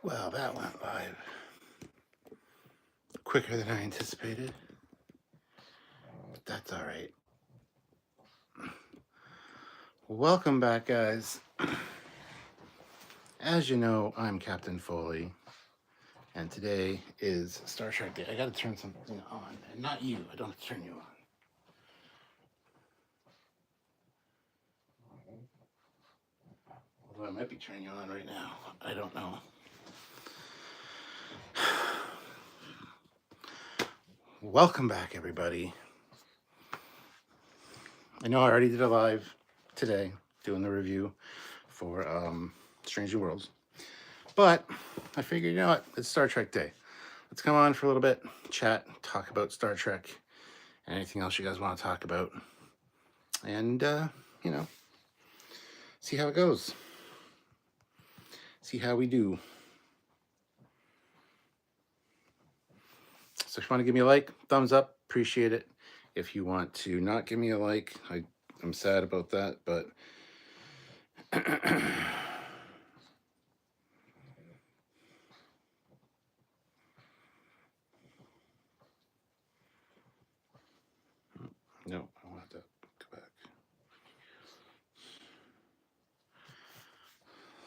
Well, that went live quicker than I anticipated, but that's all right. Welcome back, guys. As you know, I'm Captain Foley, and today is Star Trek Day. I gotta turn something on, and not you. I don't have to turn you on. Although I might be turning you on right now. I don't know. Welcome back, everybody. I know I already did a live today doing the review for Strange New Worlds, but I figured, you know what? It's Star Trek Day. Let's come on for a little bit, chat, talk about Star Trek, and anything else you guys want to talk about, and you know, see how it goes. See how we do. So if you want to give me a like, thumbs up, appreciate it. If you want to not give me a like, I'm sad about that, but no, I want to go back.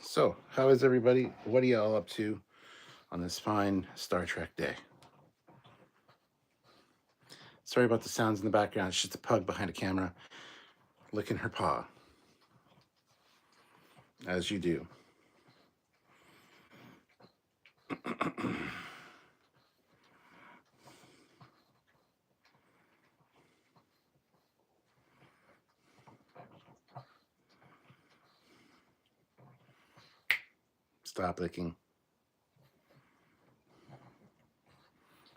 So, how is everybody? What are y'all up to on this fine Star Trek day? Sorry about the sounds in the background. It's just a pug behind a camera licking her paw, as you do. Stop licking.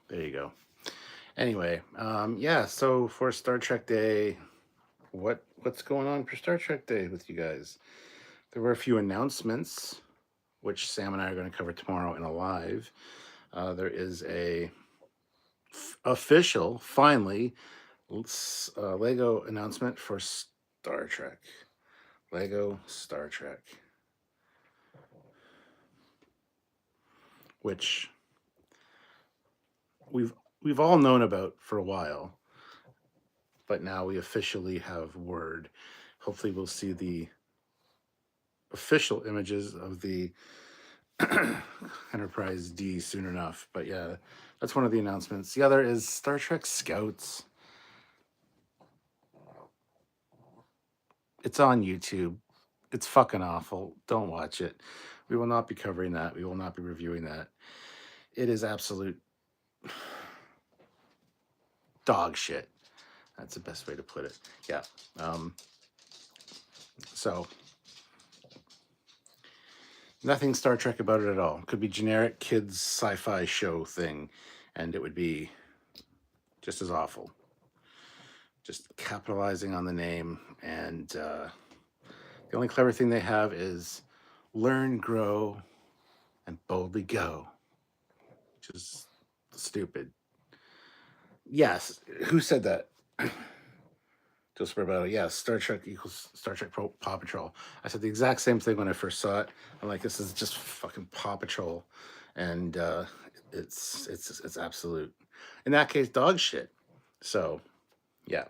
There you go. Anyway, yeah. So for Star Trek Day, what's going on for Star Trek Day with you guys? There were a few announcements, which Sam and I are going to cover tomorrow in a live. There is a official, finally, Lego announcement for Star Trek. Lego Star Trek, which we've all known about for a while, but now we officially have word. Hopefully, we'll see the official images of the Enterprise D soon enough. But yeah, that's one of the announcements. The other is Star Trek Scouts. It's on YouTube. It's fucking awful. Don't watch it. We will not be covering that. We will not be reviewing that. It is absolute dog shit. That's the best way to put it. Yeah. So nothing Star Trek about it at all. Could be generic kids sci-fi show thing, and it would be just as awful. Just capitalizing on the name, and the only clever thing they have is learn, grow, and boldly go, which is stupid. Yes, who said that? Just for about it. Yes, Star Trek equals Star Trek Paw Patrol. I said the exact same thing when I first saw it. I'm like, this is just fucking Paw Patrol, and it's absolute. In that case, dog shit. So, yeah,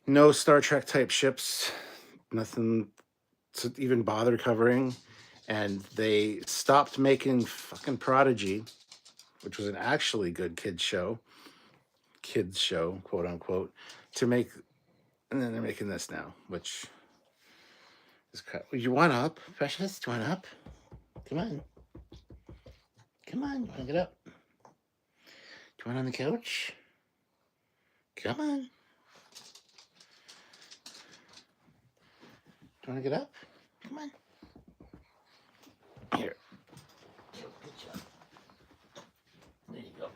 no Star Trek type ships, nothing to even bother covering, and they stopped making fucking Prodigy, which was an actually good kids show, quote unquote, to make, and then they're making this now, which is crap. You want up, Precious? Do you want up? Come on. Come on. You want to get up? Do you want on the couch? Come on. Do you want to get up? Come on. Here. Good job. There you go.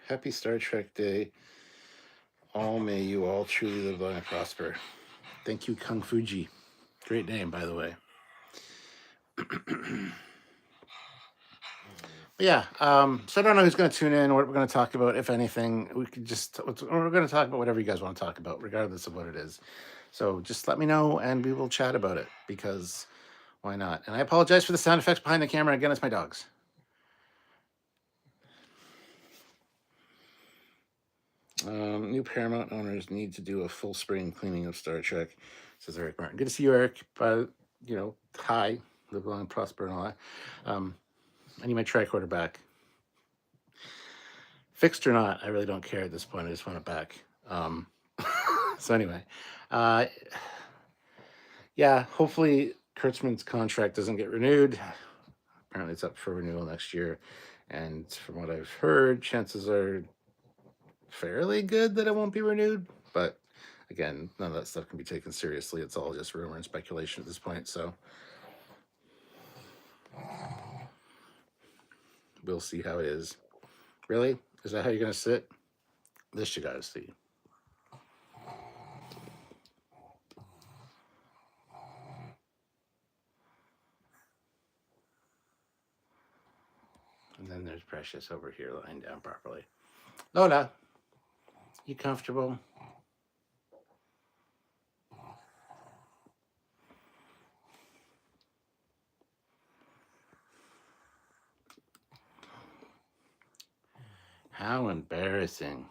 Happy Star Trek Day. May you all truly live long and prosper. Thank you, Kung Fuji. Great name, by the way. Yeah, so I don't know who's going to tune in, what we're going to talk about, if anything. We're going to talk about whatever you guys want to talk about, regardless of what it is. So just let me know and we will chat about it, because why not? And I apologize for the sound effects behind the camera. Again, it's my dogs. New Paramount owners need to do a full spring cleaning of Star Trek, says Eric Martin. Good to see you, Eric. But, hi, live long and prosper and all that. I need my tricorder back. Fixed or not, I really don't care at this point. I just want it back. So anyway, yeah, hopefully Kurtzman's contract doesn't get renewed. Apparently it's up for renewal next year. And from what I've heard, chances are fairly good that it won't be renewed. But again, none of that stuff can be taken seriously. It's all just rumor and speculation at this point. So we'll see how it is. Really? Is that how you're going to sit? This you got to see. And then there's Precious over here lying down properly. Lola, you comfortable? How embarrassing.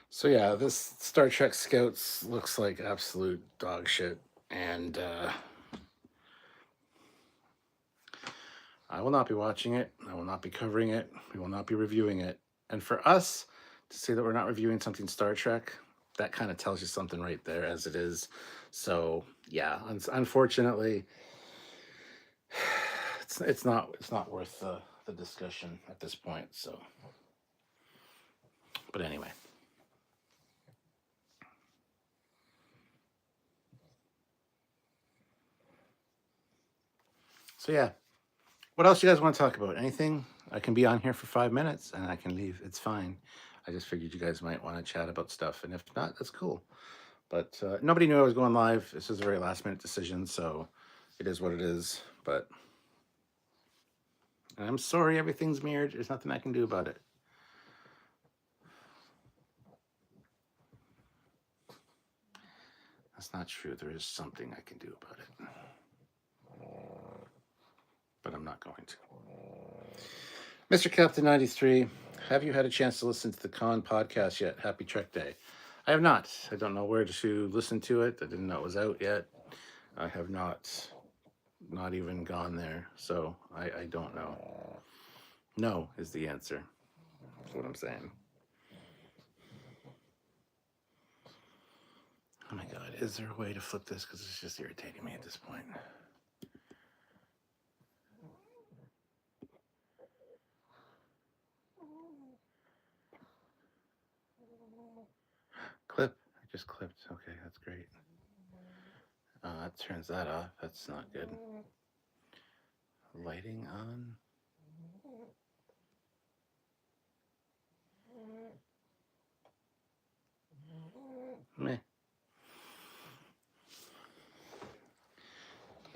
So yeah, this Star Trek Scouts looks like absolute dog shit. And I will not be watching it. I will not be covering it. We will not be reviewing it. And for us to say that we're not reviewing something Star Trek, that kind of tells you something right there as it is. So yeah, unfortunately, it's not worth the discussion at this point. So, but anyway. So yeah, what else you guys want to talk about? Anything? I can be on here for 5 minutes and I can leave. It's fine. I just figured you guys might want to chat about stuff, and if not, that's cool. But nobody knew I was going live. This was a very last minute decision, so it is what it is. But I'm sorry, everything's mirrored. There's nothing I can do about it. That's not true. There is something I can do about it. But I'm not going to. Mr. Captain 93, have you had a chance to listen to the Con podcast yet? Happy Trek Day. I have not. I don't know where to listen to it. I didn't know it was out yet. I have not even gone there. So I don't know. No is the answer. That's what I'm saying. Oh my God, is there a way to flip this? Because it's just irritating me at this point. Clip. I just clipped. Okay, that's great. That turns that off. That's not good. Lighting on. Meh.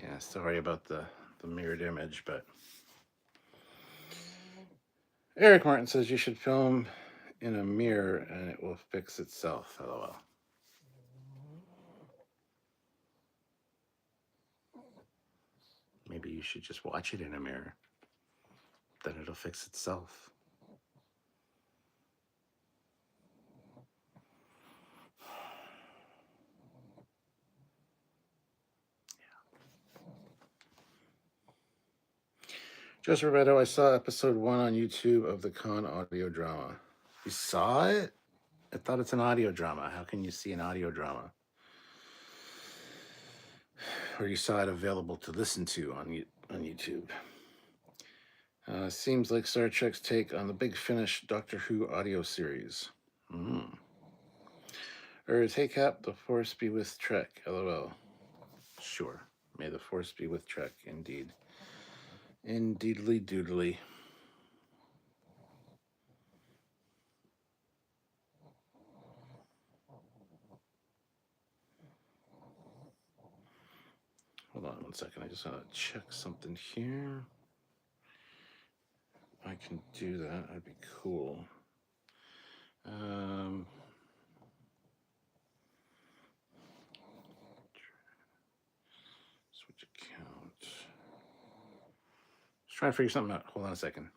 Yeah, sorry about the mirrored image, but Eric Martin says you should film in a mirror and it will fix itself. LOL. Maybe you should just watch it in a mirror. Then it'll fix itself. Joseph Roberto, I saw episode 1 on YouTube of the Con audio drama. You saw it? I thought it's an audio drama. How can you see an audio drama? Or you saw it available to listen to on YouTube. Seems like Star Trek's take on the Big Finish Doctor Who audio series. Or hey Cap, the Force be with Trek. LOL. Sure. May the Force be with Trek, indeed. Indeedly doodly. Hold on 1 second. I just want to check something here. I can do that. That'd be cool. trying to figure something out. Hold on a second.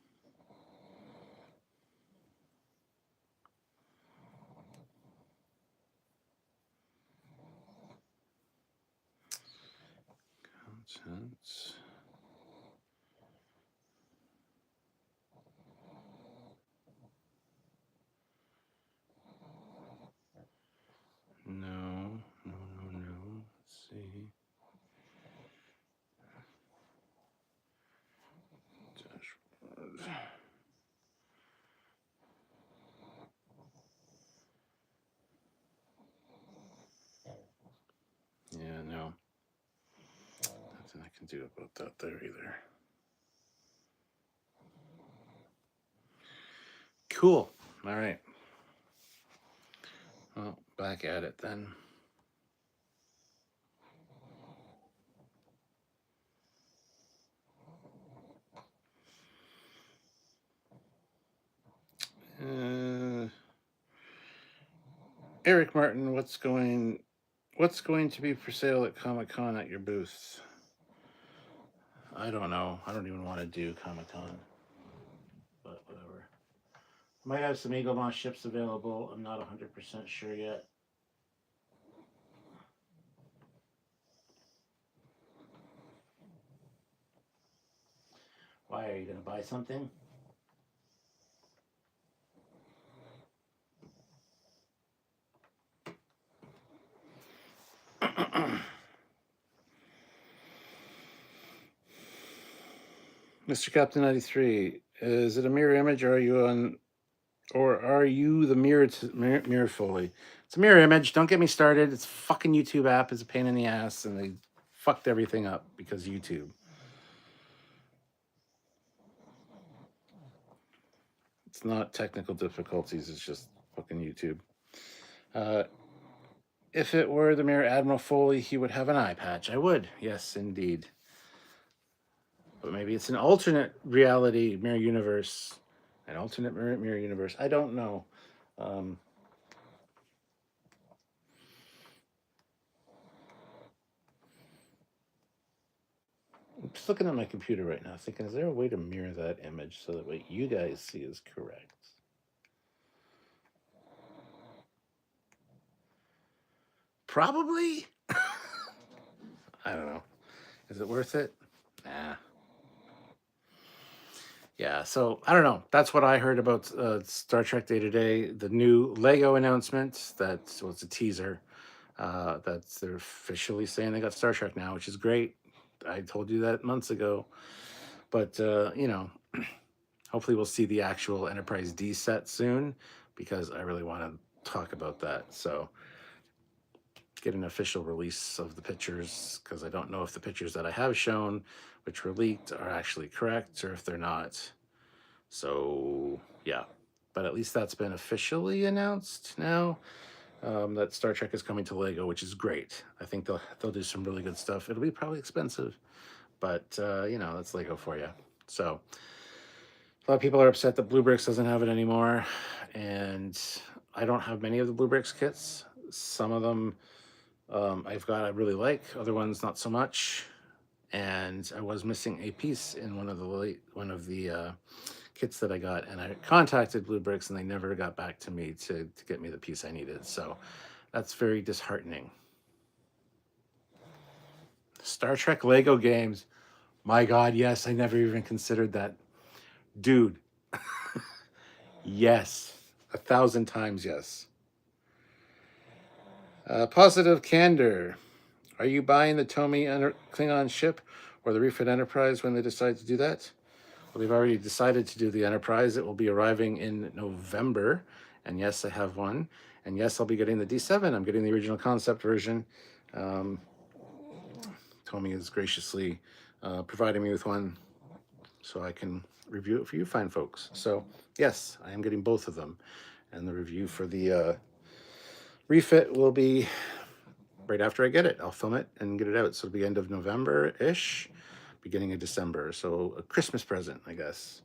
Contents. No. Let's see. Dashboard. Yeah, no. Nothing I can do about that there either. Cool. All right. Well, back at it then. Eric Martin, what's going to be for sale at Comic-Con at your booth? I don't know. I don't even want to do Comic-Con. But whatever. Might have some Eagle Moss ships available. I'm not 100% sure yet. Why, are you going to buy something? Mr. Captain 93, is it a mirror image or are you the mirror Foley? It's a mirror image. Don't get me started. It's a fucking YouTube app. It's a pain in the ass and they fucked everything up because YouTube. It's not technical difficulties, it's just fucking YouTube. If it were the mirror Admiral Foley, he would have an eye patch. I would. Yes, indeed. But maybe it's an alternate reality mirror universe. An alternate mirror universe. I don't know. I'm just looking at my computer right now, thinking, is there a way to mirror that image so that what you guys see is correct? Probably. I don't know. Is it worth it? Nah. Yeah, so I don't know. That's what I heard about Star Trek Day to Day. The new Lego announcement that was a teaser. That they're officially saying they got Star Trek now, which is great. I told you that months ago. But, hopefully we'll see the actual Enterprise D set soon because I really want to talk about that. So get an official release of the pictures because I don't know if the pictures that I have shown, which were leaked, are actually correct or if they're not. So yeah, but at least that's been officially announced now. That Star Trek is coming to Lego, which is great. I think they'll do some really good stuff. It'll be probably expensive, but that's Lego for you. So a lot of people are upset that Blue Bricks doesn't have it anymore, and I don't have many of the Blue Bricks kits. Some of them I've got I really like, other ones not so much. And I was missing a piece in one of the kits that I got, and I contacted Blue Bricks, and they never got back to me to get me the piece I needed. So that's very disheartening. Star Trek Lego games. My God, yes, I never even considered that. Dude, yes. 1,000 times yes. Positive Candor. Are you buying the Tomy Klingon ship or the refit Enterprise when they decide to do that? Well, they've already decided to do the Enterprise. It will be arriving in November. And yes, I have one. And yes, I'll be getting the D7. I'm getting the original concept version. Tomy is graciously providing me with one so I can review it for you fine folks. So yes, I am getting both of them. And the review for the refit will be right after I get it. I'll film it and get it out. So it'll be end of November-ish, beginning of December. So a Christmas present, I guess.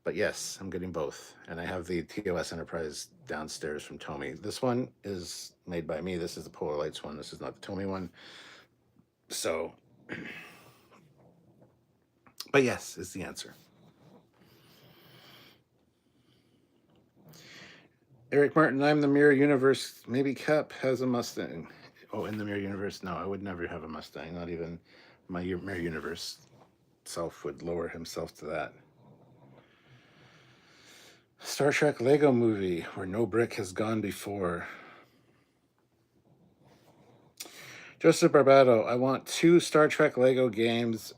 But yes, I'm getting both. And I have the TOS Enterprise downstairs from Tomy. This one is made by me. This is the Polar Lights one. This is not the Tomy one. So But yes is the answer. Eric Martin, I'm the Mirror Universe. Maybe Cap has a Mustang. Oh, in the Mirror Universe? No, I would never have a Mustang. Not even my Mirror Universe self would lower himself to that. Star Trek Lego movie where no brick has gone before. Joseph Barbado, I want 2 Star Trek Lego games,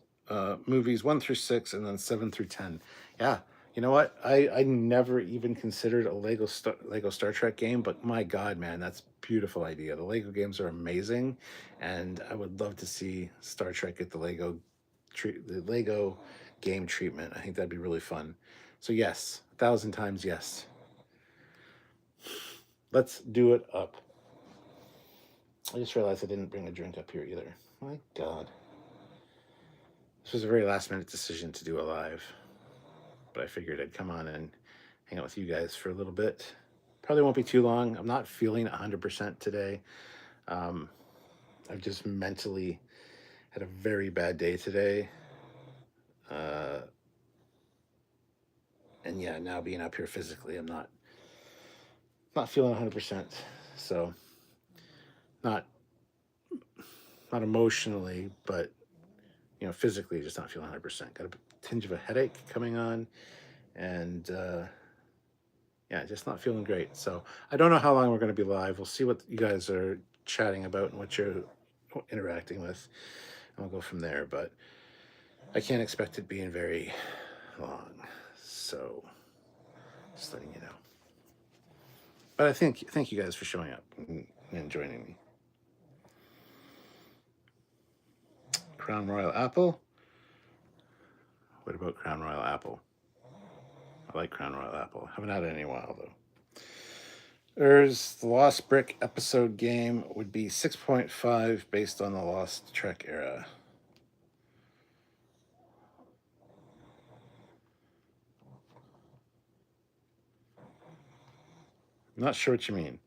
movies 1 through 6, and then 7 through 10. Yeah, you know what? I never even considered a Lego Star Trek game, but my God, man, that's a beautiful idea. The Lego games are amazing, and I would love to see Star Trek get the Lego game treatment. I think that'd be really fun. So yes, 1,000 times yes. Let's do it up. I just realized I didn't bring a drink up here either. My God. This was a very last minute decision to do a live, but I figured I'd come on and hang out with you guys for a little bit. Probably won't be too long. I'm not feeling 100% today. Um, I've just mentally had a very bad day today. And yeah, now being up here physically, I'm not feeling 100%. So not emotionally, but physically just not feeling 100%. Got a tinge of a headache coming on, and yeah, just not feeling great. So I don't know how long we're going to be live. We'll see what you guys are chatting about and what you're interacting with, and we'll go from there. But I can't expect it being very long. So just letting you know. But I thank you guys for showing up and joining me. Crown Royal Apple. What about Crown Royal Apple? I like Crown Royal Apple. Haven't had it in a while though. There's the Lost Brick episode game would be 6.5 based on the Lost Trek era. I'm not sure what you mean.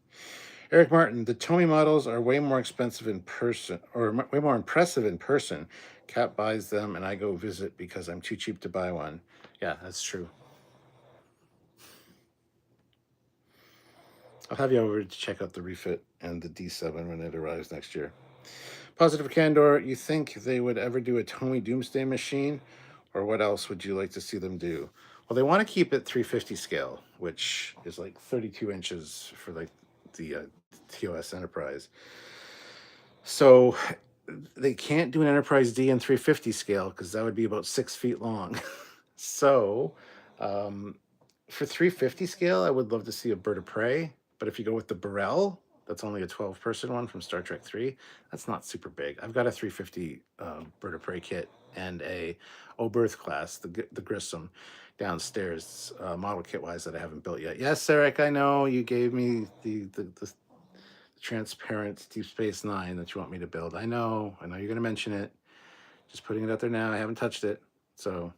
Eric Martin, the Tomy models are way more expensive in person, or way more impressive in person. Cap buys them and I go visit because I'm too cheap to buy one. Yeah, that's true. I'll have you over to check out the refit and the D7 when it arrives next year. Positive Candor, you think they would ever do a Tomy Doomsday Machine? Or what else would you like to see them do? Well, they want to keep it 350 scale, which is like 32 inches for like the TOS Enterprise. So they can't do an Enterprise D in 350 scale because that would be about 6 feet long. So for 350 scale, I would love to see a Bird of Prey. But if you go with the Burrell, that's only a 12-person one from Star Trek 3. That's not super big. I've got a 350 Bird of Prey kit and a Oberth class, the Grissom, downstairs, model kit wise, that I haven't built yet. Yes, Eric, I know you gave me the transparent Deep Space Nine that you want me to build. I know you're going to mention it. Just putting it out there now. I haven't touched it, so.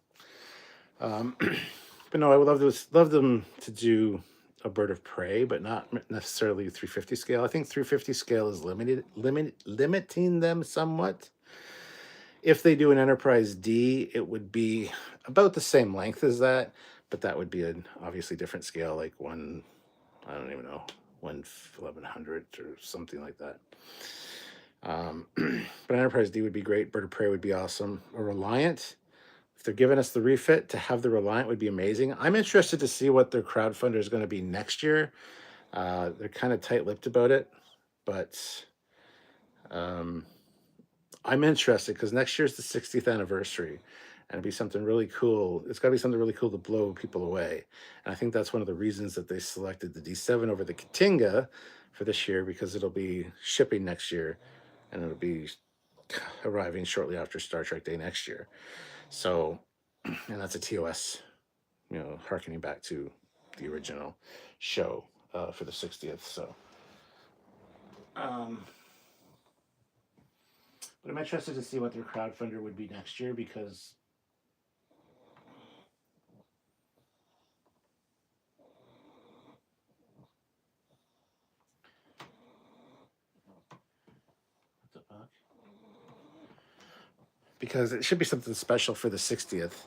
But no, I would love them to do a Bird of Prey, but not necessarily 350 scale. I think 350 scale is limiting them somewhat. If they do an Enterprise D, it would be about the same length as that, but that would be an obviously different scale, like I don't even know, 1100 or something like that. But Enterprise D would be great. Bird of Prey would be awesome. A Reliant, if they're giving us the refit, to have the Reliant would be amazing. I'm interested to see what their crowdfunder is going to be next year. They're kind of tight-lipped about it, but I'm interested because next year's the 60th anniversary, and it'd be something really cool. It's got to be something really cool to blow people away. And I think that's one of the reasons that they selected the D7 over the Katinga for this year, because it'll be shipping next year, and it'll be arriving shortly after Star Trek Day next year. So, and that's a TOS, harkening back to the original show for the 60th. So, but I'm interested to see what their crowdfunder would be next year, because because it should be something special for the 60th.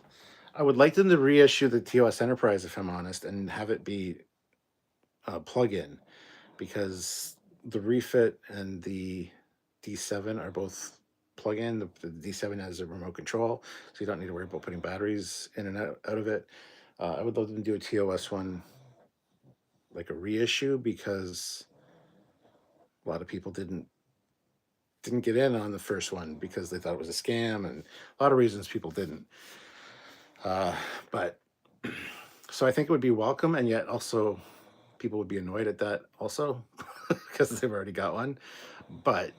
I would like them to reissue the TOS Enterprise, if I'm honest, and have it be plug-in, because the refit and the D7 are both plug-in. The D7 has a remote control, so you don't need to worry about putting batteries in and out of it. I would love them to do a TOS one, like a reissue, because a lot of people didn't get in on the first one because they thought it was a scam, and a lot of reasons people didn't. But so I think it would be welcome, and yet also people would be annoyed at that also because they've already got one. But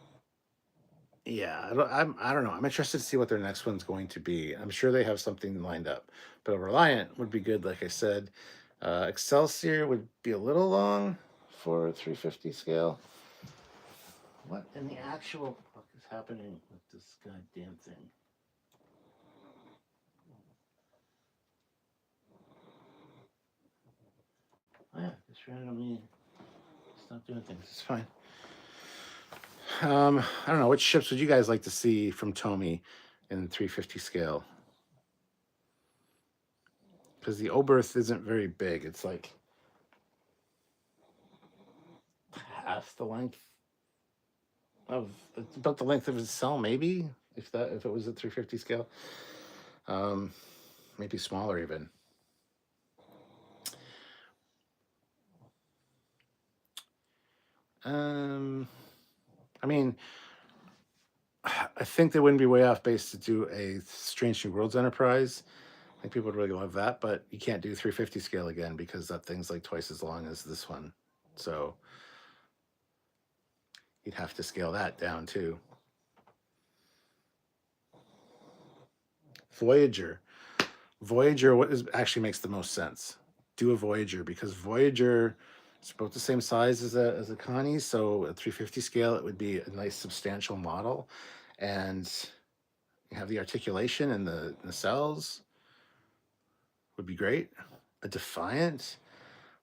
yeah, I don't know. I'm interested to see what their next one's going to be. I'm sure they have something lined up, but a Reliant would be good. Like I said, Excelsior would be a little long for a 350 scale. What in the actual fuck is happening with this goddamn thing? Oh yeah, just randomly stop doing things. It's fine. I don't know. Which ships would you guys like to see from Tomy in 350 scale? Because the Oberth isn't very big. It's like half the length of, it's about the length of his cell, maybe, if it was a 350 scale. Maybe smaller even. I mean, I think they wouldn't be way off base to do a Strange New Worlds Enterprise. I think people would really love that, but you can't do 350 scale again because that thing's like twice as long as this one. So you'd have to scale that down too. Voyager. Actually makes the most sense. Do a Voyager, because Voyager is about the same size as a Connie, so at 350 scale it would be a nice substantial model, and you have the articulation and the cells would be great. A Defiant,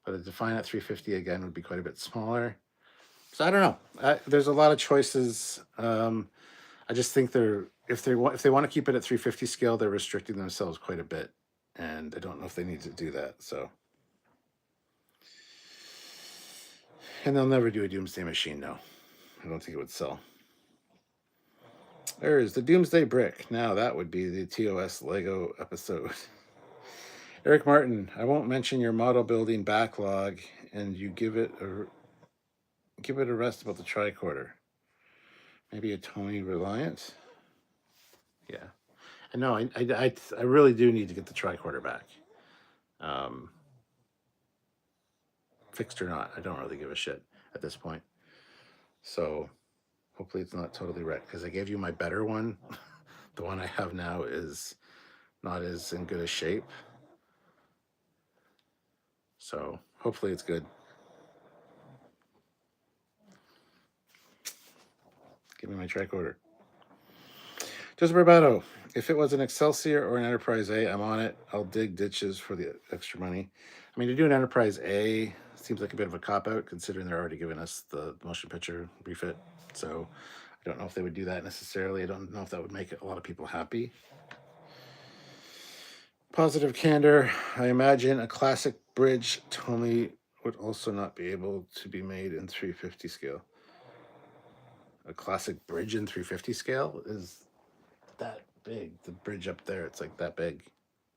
but a Defiant at 350 again would be quite a bit smaller. So I don't know. There's a lot of choices. I just think if they want to keep it at 350 scale, they're restricting themselves quite a bit, and I don't know if they need to do that. So, and they'll never do a Doomsday Machine. No, I don't think it would sell. There's the Doomsday Brick. Now that would be the TOS Lego episode. Eric Martin, I won't mention your model building backlog, and you give it a rest about the tricorder. Maybe a Tony Reliance. Yeah, I know. I really do need to get the tricorder back. Fixed or not, I don't really give a shit at this point. So hopefully it's not totally wrecked, because I gave you my better one. The one I have now is not as in good a shape. So hopefully it's good. Give me my tricorder. Joseph Barbato, if it was an Excelsior or an Enterprise A, I'm on it. I'll dig ditches for the extra money. I mean, to do an Enterprise A seems like a bit of a cop-out, considering they're already giving us the motion picture refit. So I don't know if they would do that necessarily. I don't know if that would make a lot of people happy. Positive candor. I imagine a classic bridge Tommy would also not be able to be made in 350 scale. A classic bridge in 350 scale is that big. The bridge up there, it's like that big.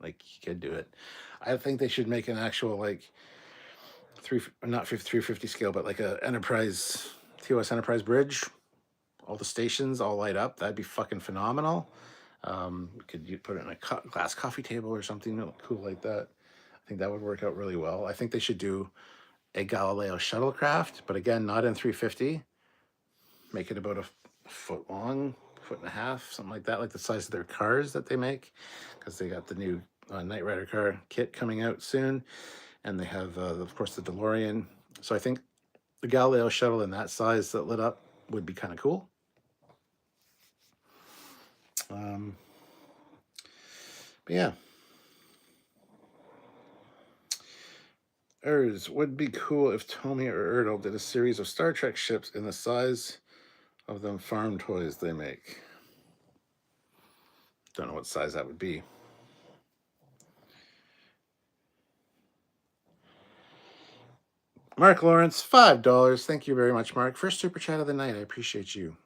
Like, you could do it. I think they should make an actual, like, not 350 scale, but like a Enterprise, TOS Enterprise bridge. All the stations all light up. That'd be fucking phenomenal. You put it in a glass coffee table or something cool like that. I think that would work out really well. I think they should do a Galileo shuttlecraft, but again, not in 350. Make it about a foot long, foot and a half, something like that, like the size of their cars that they make, because they got the new Knight Rider car kit coming out soon, and they have, of course, the DeLorean. So I think the Galileo shuttle in that size that lit up would be kind of cool. But yeah. Would be cool if Tommy or Erdl did a series of Star Trek ships in the size of them farm toys they make. Don't know what size that would be. Mark Lawrence, $5. Thank you very much, Mark. First super chat of the night. I appreciate you.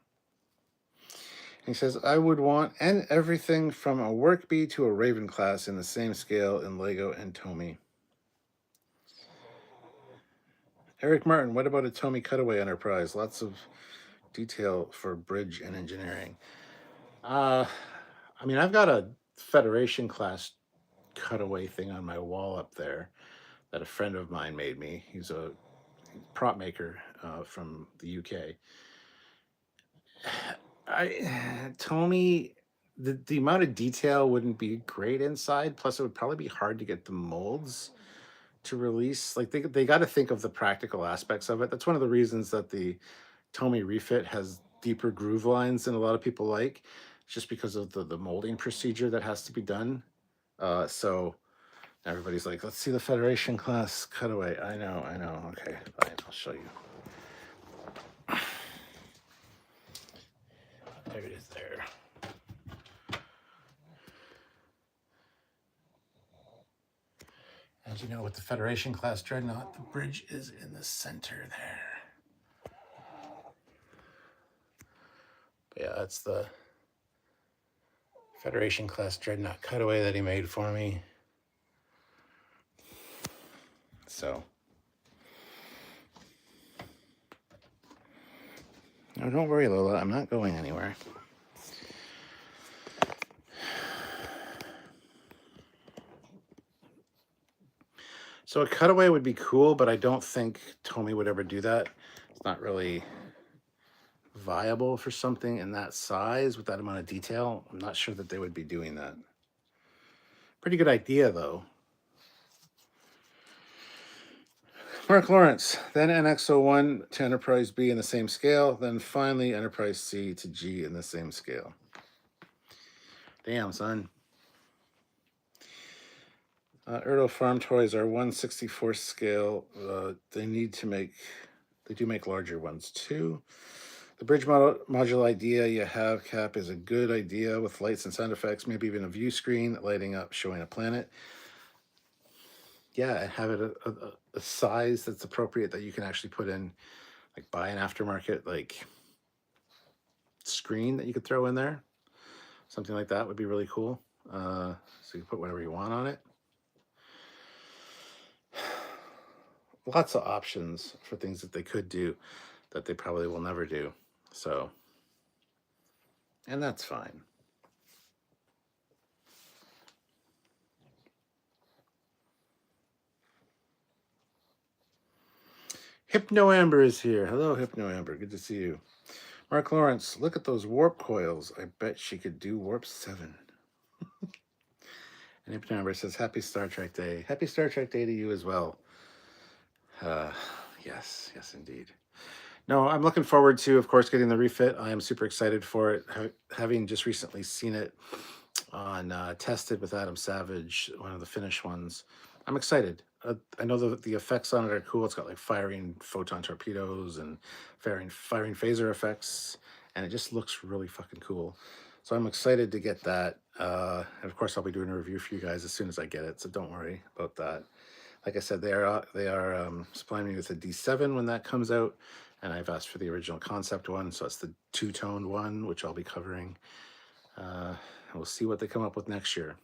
He says, I would want everything from a work bee to a Raven class in the same scale in Lego and Tomy. Eric Martin, what about a Tomy Cutaway Enterprise? Lots of detail for bridge and engineering. I mean, I've got a Federation class cutaway thing on my wall up there that a friend of mine made me. He's a prop maker from the UK. Tomy, the amount of detail wouldn't be great inside. Plus, it would probably be hard to get the molds to release. Like they got to think of the practical aspects of it. That's one of the reasons that the Tomy refit has deeper groove lines than a lot of people like, just because of the molding procedure that has to be done. So everybody's like, let's see the Federation class cutaway. I know. Okay, fine, I'll show you. There it is there. As you know, with the Federation class Dreadnought, the bridge is in the center there. But yeah, that's the Federation class Dreadnought cutaway that he made for me. So, no, don't worry, Lola. I'm not going anywhere. So a cutaway would be cool, but I don't think Tomy would ever do that. It's not really viable for something in that size with that amount of detail. I'm not sure that they would be doing that. Pretty good idea, though. Mark Lawrence, then NX-01 to Enterprise B in the same scale, then finally Enterprise C to G in the same scale. Damn, son. Erdo Farm Toys are 1/64 scale. They do make larger ones too. The bridge module idea you have, Cap, is a good idea with lights and sound effects, maybe even a view screen lighting up, showing a planet. Yeah, and have it a size that's appropriate that you can actually put in, like buy an aftermarket like screen that you could throw in there. Something like that would be really cool. So you can put whatever you want on it. Lots of options for things that they could do that they probably will never do. So, and that's fine. Hypno Amber is here. Hello, Hypno Amber. Good to see you. Mark Lawrence, look at those warp coils. I bet she could do warp 7. And Hypno Amber says, happy Star Trek Day. Happy Star Trek Day to you as well. Yes, indeed. No, I'm looking forward to, of course, getting the refit. I am super excited for it. Having just recently seen it on Tested with Adam Savage, one of the Finnish ones. I'm excited. I know the effects on it are cool. It's got like firing photon torpedoes and firing phaser effects, and it just looks really fucking cool. So I'm excited to get that. And of course, I'll be doing a review for you guys as soon as I get it. So don't worry about that. Like I said, they are supplying me with a D7 when that comes out, and I've asked for the original concept one, so it's the two-toned one, which I'll be covering. We'll see what they come up with next year.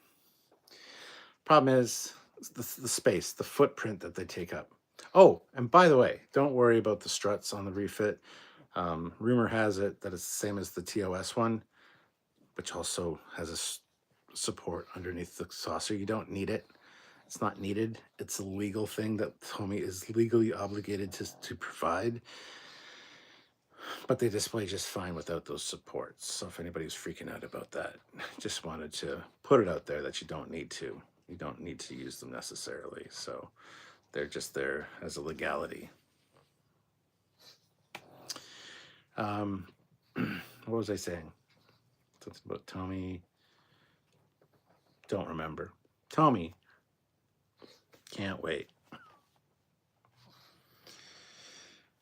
Problem is the space, the footprint that they take up. Oh, and by the way, don't worry about the struts on the refit. Rumor has it that it's the same as the TOS one, which also has a support underneath the saucer. You don't need it. It's not needed. It's a legal thing that Tomy is legally obligated to provide. But they display just fine without those supports. So if anybody's freaking out about that, just wanted to put it out there that you don't need to. You don't need to use them necessarily. So they're just there as a legality. What was I saying? Something about Tomy. Don't remember. Tomy. Can't wait.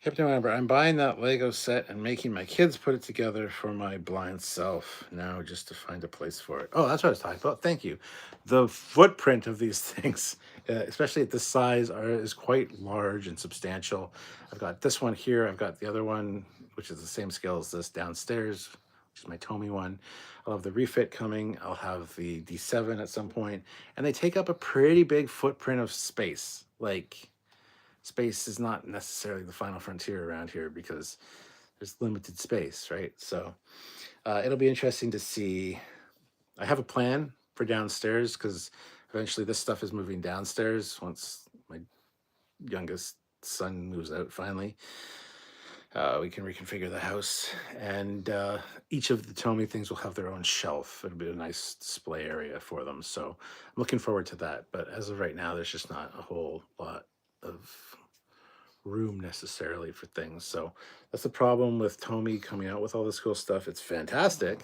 Hypno Amber, I'm buying that Lego set and making my kids put it together for my blind self now just to find a place for it. Oh, that's what I was talking about. Thank you. The footprint of these things, especially at this size, is quite large and substantial. I've got this one here. I've got the other one, which is the same scale as this downstairs, which is my Tomy one. I'll have the refit coming. I'll have the D7 at some point, and they take up a pretty big footprint of space. Like, space is not necessarily the final frontier around here because there's limited space, right? So it'll be interesting to see. I have a plan for downstairs because eventually this stuff is moving downstairs once my youngest son moves out finally. We can reconfigure the house, and each of the Tomy things will have their own shelf. It'll be a nice display area for them. So I'm looking forward to that. But as of right now, there's just not a whole lot of room necessarily for things. So that's the problem with Tomy coming out with all this cool stuff. It's fantastic,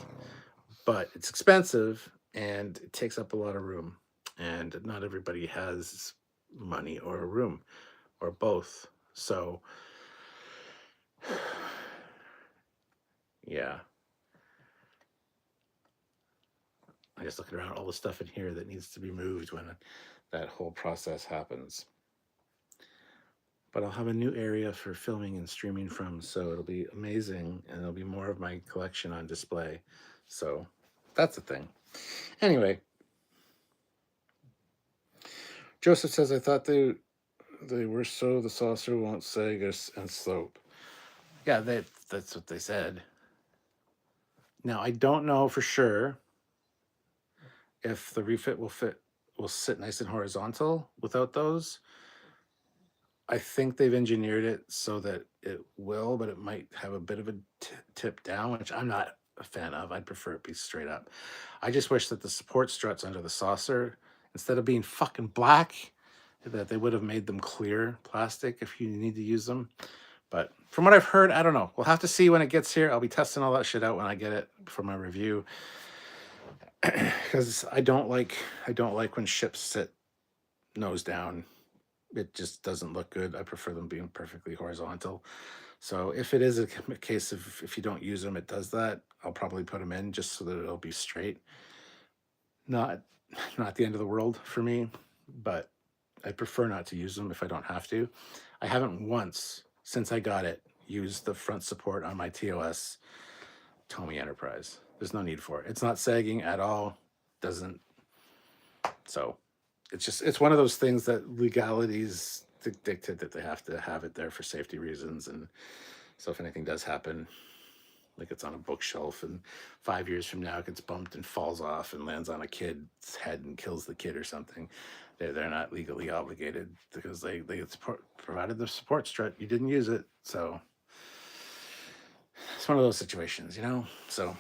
but it's expensive and it takes up a lot of room. And not everybody has money or a room or both. So yeah. I just looking around all the stuff in here that needs to be moved when that whole process happens. But I'll have a new area for filming and streaming from, so it'll be amazing, and there'll be more of my collection on display. So that's a thing. Anyway, Joseph says, I thought they were so the saucer won't sag and slope. Yeah, that's what they said. Now, I don't know for sure if the refit will sit nice and horizontal without those. I think they've engineered it so that it will, but it might have a bit of a tip down, which I'm not a fan of. I'd prefer it be straight up. I just wish that the support struts under the saucer, instead of being fucking black, that they would have made them clear plastic if you need to use them. But from what I've heard, I don't know. We'll have to see when it gets here. I'll be testing all that shit out when I get it for my review. Because I don't like when ships sit nose down. It just doesn't look good. I prefer them being perfectly horizontal. So if it is a case of if you don't use them, it does that, I'll probably put them in just so that it'll be straight. Not the end of the world for me, but I prefer not to use them if I don't have to. I haven't once since I got it used the front support on my TOS Tomy Enterprise. There's no need for it. It's not sagging at all. Doesn't. So it's one of those things that legalities dictate that they have to have it there for safety reasons. And so if anything does happen, like it's on a bookshelf and 5 years from now it gets bumped and falls off and lands on a kid's head and kills the kid or something, they're not legally obligated because they provided the support strut. You didn't use it. So it's one of those situations, you know? So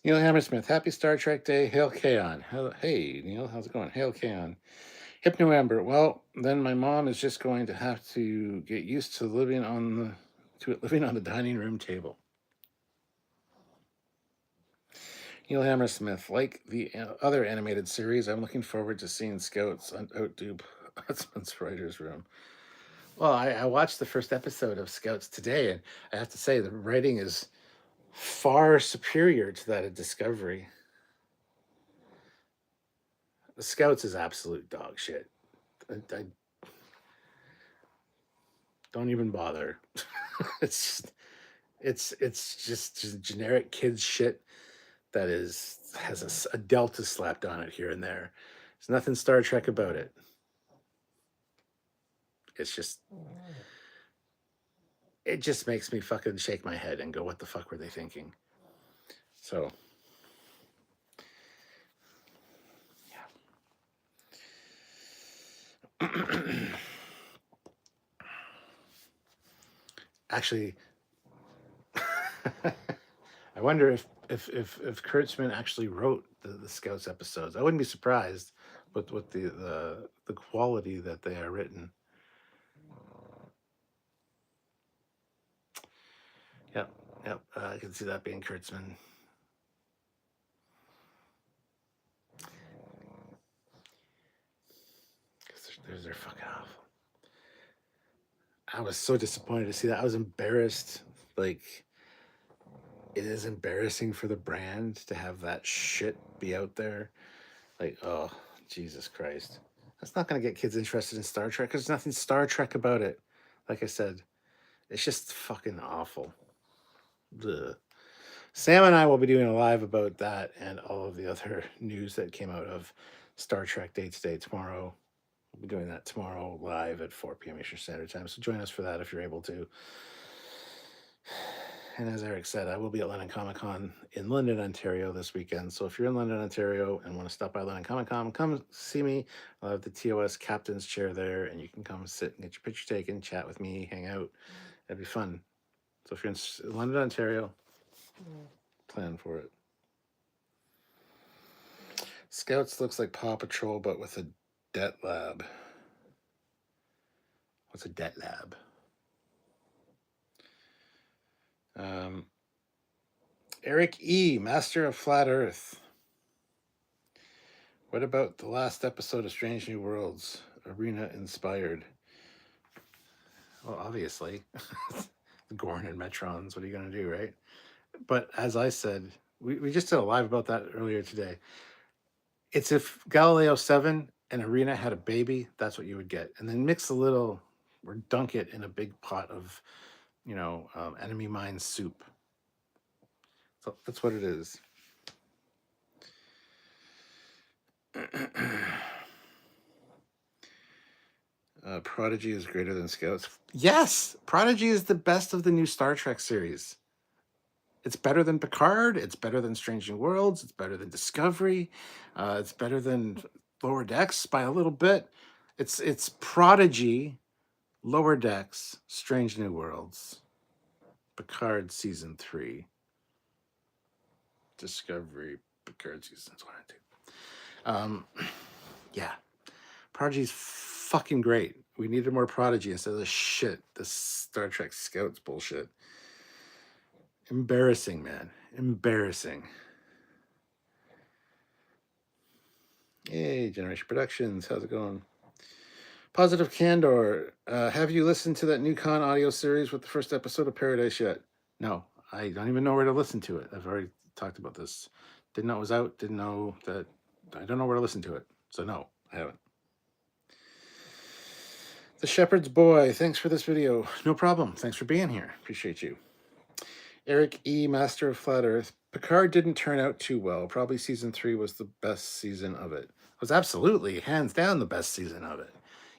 Neil Hammersmith, happy Star Trek Day. Hail Kaon. Hey, Neil, how's it going? Hail Kaon. Hypno Amber, well, then my mom is just going to have to get used to living on the dining room table. Neil Hammersmith, like the other animated series, I'm looking forward to seeing Scouts outdo Huntsman's writer's room. Well, I watched the first episode of Scouts today, and I have to say the writing is far superior to that of Discovery. The Scouts is absolute dog shit. I don't even bother. it's just generic kids shit that has a delta slapped on it here and there. There's nothing Star Trek about it. It's just it just makes me fucking shake my head and go, what the fuck were they thinking? So yeah. Actually, I wonder if Kurtzman actually wrote the Scouts episodes. I wouldn't be surprised with the quality that they are written. Yep, I can see that being Kurtzman. They're fucking awful. I was so disappointed to see that. I was embarrassed. Like, it is embarrassing for the brand to have that shit be out there. Like, oh, Jesus Christ. That's not going to get kids interested in Star Trek. There's nothing Star Trek about it. Like I said, it's just fucking awful. Ugh. Sam and I will be doing a live about that and all of the other news that came out of Star Trek Day to Day tomorrow. We'll be doing that tomorrow live at 4 p.m. Eastern Standard Time. So join us for that if you're able to. And as Eric said, I will be at London Comic Con in London, Ontario this weekend. So if you're in London, Ontario and want to stop by London Comic Con, come see me. I'll have the TOS captain's chair there and you can come sit and get your picture taken, chat with me, hang out. That'd be fun. So if you're in London, Ontario, plan for it. Scouts looks like Paw Patrol, but with a debt lab. What's a debt lab? Eric E., Master of Flat Earth. What about the last episode of Strange New Worlds? Arena inspired. Well, obviously. Gorn and Metrons, what are you going to do, right? But as I said, we just did a live about that earlier today. It's if Galileo 7 and Arena had a baby, that's what you would get. And then mix a little, or dunk it in a big pot of, enemy mine soup. So that's what it is. Prodigy is greater than Scouts. Yes! Prodigy is the best of the new Star Trek series. It's better than Picard. It's better than Strange New Worlds. It's better than Discovery. It's better than Lower Decks by a little bit. It's Prodigy, Lower Decks, Strange New Worlds, Picard Season 3, Discovery, Picard Seasons 1 and 2. Yeah. Prodigy's fucking great. We needed more Prodigy instead of this Star Trek Scouts bullshit. Embarrassing, man. Embarrassing. Hey, Generation Productions. How's it going? Positive Candor. Have you listened to that new Con audio series with the first episode of Paradise yet? No. I don't even know where to listen to it. I've already talked about this. Didn't know it was out. Didn't know that. I don't know where to listen to it. So no, I haven't. The Shepherd's Boy. Thanks for this video. No problem. Thanks for being here. Appreciate you. Eric E., Master of Flat Earth. Picard didn't turn out too well. Probably season 3 was the best season of it. It was absolutely, hands down, the best season of it.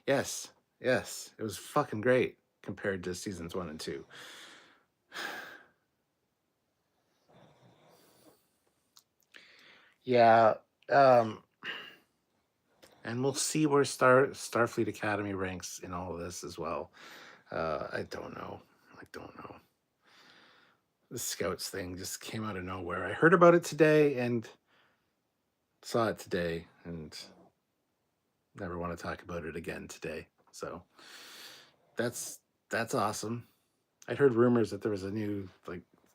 Yes. It was fucking great compared to seasons 1 and 2. Yeah. And we'll see where Starfleet Academy ranks in all of this as well. I don't know. The Scouts thing just came out of nowhere. I heard about it today and saw it today and never want to talk about it again today. So that's awesome. I heard rumors that there was a new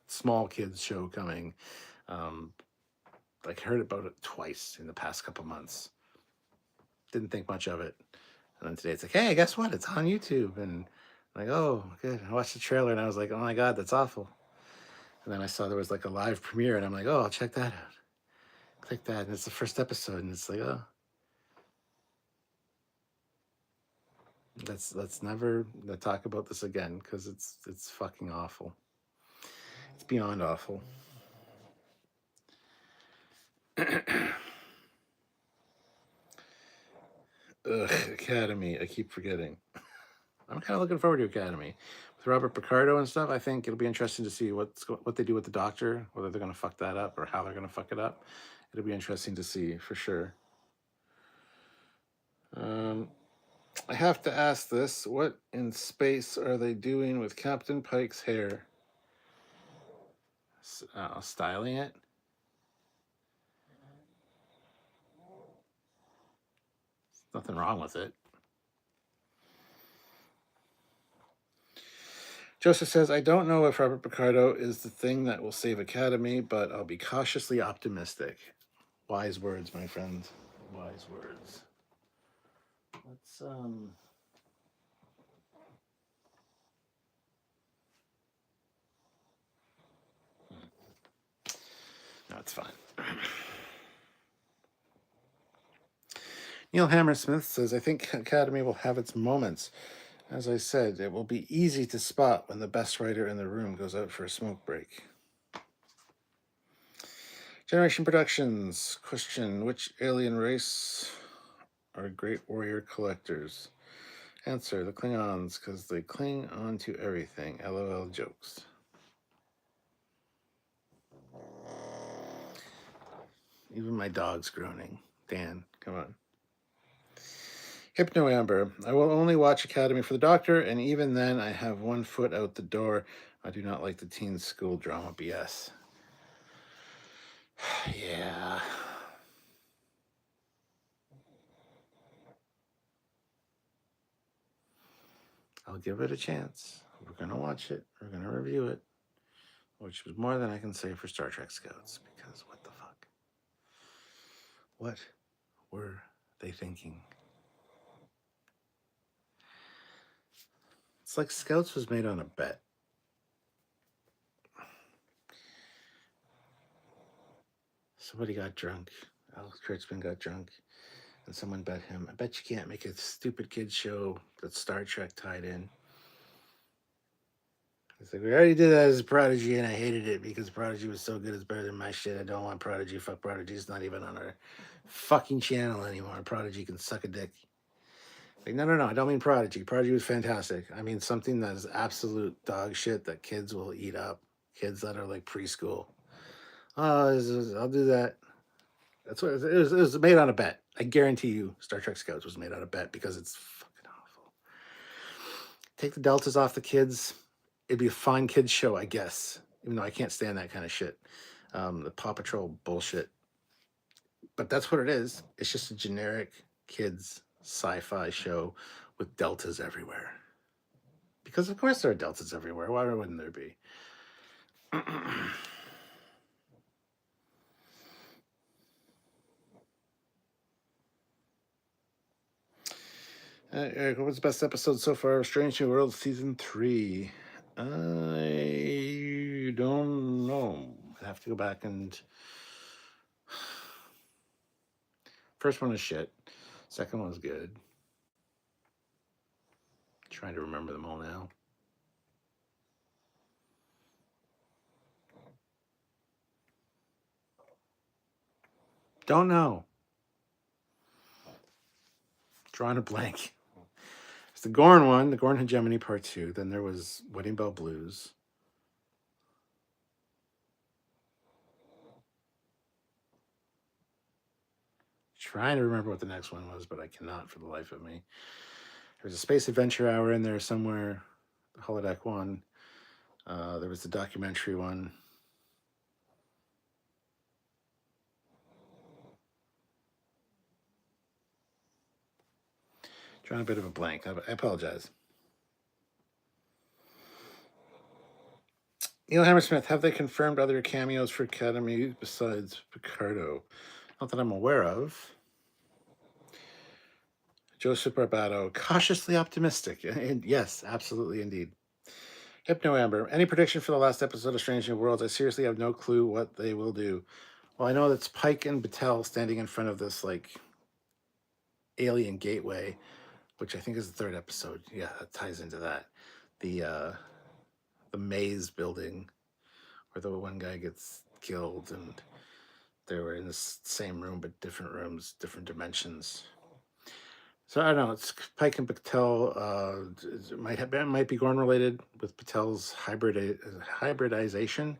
small kids show coming. I heard about it twice in the past couple months. Didn't think much of it. And then today it's like, hey, guess what? It's on YouTube. And I'm like, oh, good. I watched the trailer and I was like, oh my God, that's awful. And then I saw there was a live premiere and I'm like, oh, I'll check that out. Click that. And it's the first episode. And it's like, oh. Let's never talk about this again because it's fucking awful. It's beyond awful. Ugh, Academy. I keep forgetting. I'm kind of looking forward to Academy with Robert Picardo and stuff. I think it'll be interesting to see what they do with the Doctor, whether they're going to fuck that up or how they're going to fuck it up. It'll be interesting to see for sure. I have to ask this: what in space are they doing with Captain Pike's hair? Styling it. Nothing wrong with it. Joseph says, I don't know if Robert Picardo is the thing that will save Academy, but I'll be cautiously optimistic. Wise words, my friend. Wise words. Let's no, it's fine. Neil Hammersmith says, I think Academy will have its moments. As I said, it will be easy to spot when the best writer in the room goes out for a smoke break. Generation Productions question: which alien race are great warrior collectors? Answer: the Klingons, because they cling on to everything. LOL jokes. Even my dog's groaning. Dan, come on. Hypno Amber: I will only watch Academy for the Doctor, and even then I have one foot out the door. I do not like the teen school drama BS. Yeah. I'll give it a chance. We're going to watch it. We're going to review it. Which was more than I can say for Star Trek Scouts, because what the fuck? What were they thinking? It's like Scouts was made on a bet. Somebody got drunk. Alex Kurtzman got drunk, and someone bet him, I bet you can't make a stupid kids show that's Star Trek tied in. He's like, we already did that as Prodigy, and I hated it because Prodigy was so good, it's better than my shit. I don't want Prodigy. Fuck Prodigy. It's not even on our fucking channel anymore. Prodigy can suck a dick. Like, no, I don't mean Prodigy. Prodigy was fantastic. I mean something that is absolute dog shit that kids will eat up. Kids that are like preschool. Oh, I'll do that. That's what it was made on a bet. I guarantee you, Star Trek Scouts was made on a bet because it's fucking awful. Take the deltas off the kids. It'd be a fine kids show, I guess. Even though I can't stand that kind of shit. The Paw Patrol bullshit. But that's what it is. It's just a generic kids sci-fi show with deltas everywhere. Because of course there are deltas everywhere. Why wouldn't there be? Eric, what's the best episode so far of Strange New World Season 3? I don't know. I have to go back and... First one is shit. Second one was good. Trying to remember them all now. Don't know. Drawing a blank. It's the Gorn one, the Gorn Hegemony Part 2. Then there was Wedding Bell Blues. Trying to remember what the next one was, but I cannot for the life of me. There's a Space Adventure Hour in there somewhere. The Holodeck one. There was the documentary one. Drawing a bit of a blank. I apologize. Neil Hammersmith, have they confirmed other cameos for Academy besides Picardo? Not that I'm aware of. Joseph Barbato, cautiously optimistic. And yes, absolutely indeed. Hypno Amber, any prediction for the last episode of Strange New Worlds? I seriously have no clue what they will do. Well, I know that's Pike and Battelle standing in front of this like alien gateway, which I think is the third episode. Yeah, that ties into that. The maze building where the one guy gets killed and they were in the same room but different rooms, different dimensions. So I don't know. It's Pike and Battelle. It might be Gorn related with Patel's hybridization,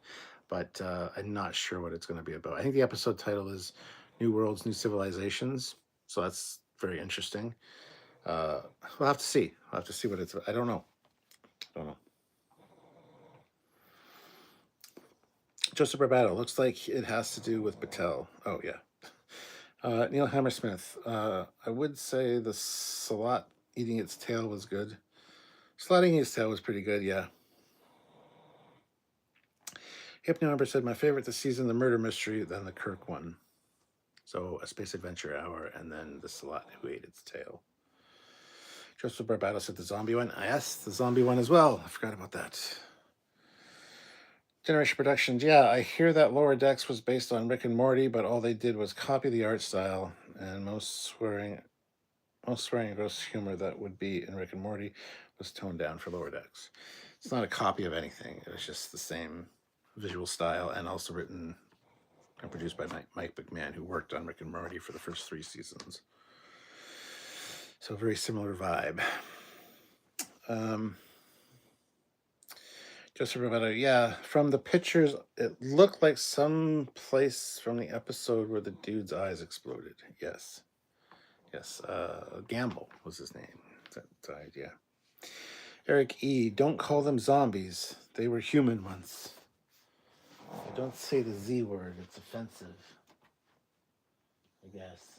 but I'm not sure what it's going to be about. I think the episode title is "New Worlds, New Civilizations," so that's very interesting. We'll have to see. We'll have to see what it's. I don't know. Joseph Barbato, looks like it has to do with Battelle. Oh yeah. Neil Hammersmith, I would say the Salat eating its tail was good. Salat eating its tail was pretty good, yeah. Hypno Amber said, my favorite this season, the murder mystery, then the Kirk one. So a Space Adventure Hour, and then the Salat who ate its tail. Joseph Barbato said the zombie one. Yes, the zombie one as well. I forgot about that. Generation Productions. Yeah, I hear that Lower Decks was based on Rick and Morty, but all they did was copy the art style, and most swearing and gross humor that would be in Rick and Morty was toned down for Lower Decks. It's not a copy of anything. It was just the same visual style, and also written and produced by Mike McMahon, who worked on Rick and Morty for the first 3 seasons. So very similar vibe. Joseph Roberto, yeah, from the pictures, it looked like some place from the episode where the dude's eyes exploded. Yes. Gamble was his name. That died, yeah. Eric E., don't call them zombies. They were human once. Don't say the Z word. It's offensive, I guess.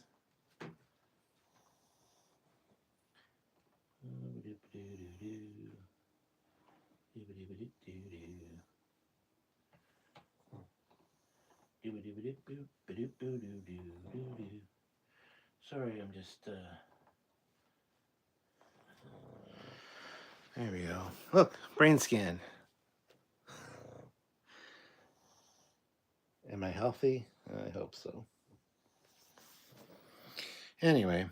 Sorry, I'm just there we go. Look, brain scan. Am I healthy? I hope so. Anyway.